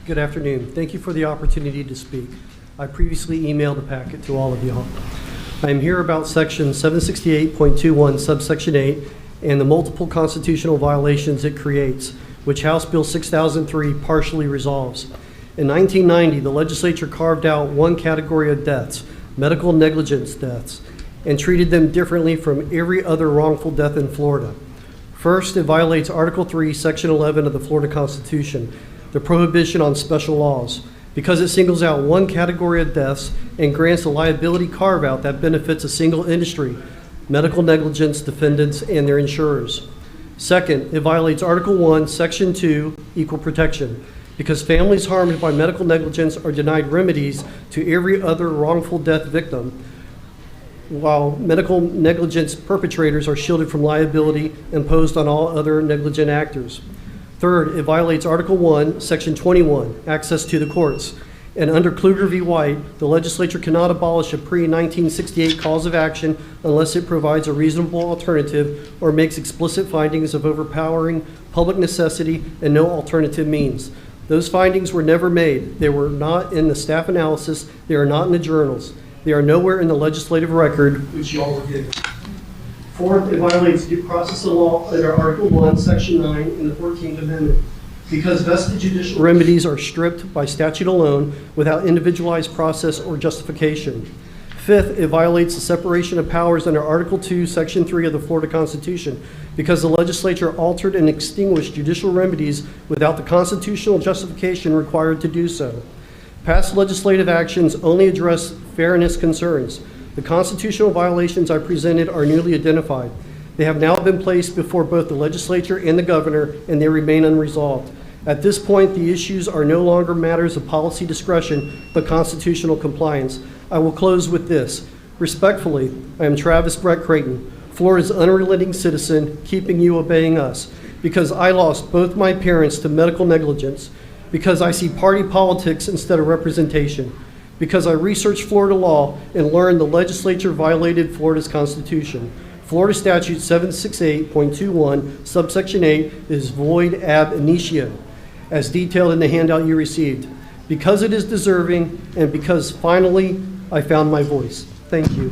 Good afternoon. Thank you for the opportunity to speak. I previously emailed a packet to all of y'all. I am here about section 768.21 subsection 8 and the multiple constitutional violations it creates, which House Bill 6003 partially resolves. In 1990, the legislature carved out one category of deaths, medical negligence deaths, and treated them differently from every other wrongful death in Florida. First, it violates Article 3, Section 11 of the Florida Constitution, the prohibition on special laws, because it singles out one category of deaths and grants a liability carve-out that benefits a single industry, medical negligence defendants and their insurers. Second, it violates Article 1, Section 2, equal protection, because families harmed by medical negligence are denied remedies to every other wrongful death victim, while medical negligence perpetrators are shielded from liability imposed on all other negligent actors. Third, it violates Article 1, Section 21, access to the courts. And under Kluger v. White, the legislature cannot abolish a pre-1968 cause of action unless it provides a reasonable alternative or makes explicit findings of overpowering public necessity and no alternative means. Those findings were never made. They were not in the staff analysis. They are not in the journals. They are nowhere in the legislative record, which you all were given. Fourth, it violates due process of law under Article 1, Section 9 in the 14th Amendment, because vested judicial remedies are stripped by statute alone without individualized process or justification. Fifth, it violates the separation of powers under Article 2, Section 3 of the Florida Constitution, because the legislature altered and extinguished judicial remedies without the constitutional justification required to do so. Past legislative actions only address fairness concerns. The constitutional violations I presented are newly identified. They have now been placed before both the legislature and the governor, and they remain unresolved. At this point, the issues are no longer matters of policy discretion, but constitutional compliance. I will close with this. Respectfully, I am Travis Brett Creighton, Florida's unrelenting citizen, keeping you obeying us, because I lost both my parents to medical negligence, because I see party politics instead of representation, because I researched Florida law and learned the legislature violated Florida's Constitution. Florida Statute 768.21, subsection 8 is void ab initio, as detailed in the handout you received, because it is deserving and because finally I found my voice. Thank you.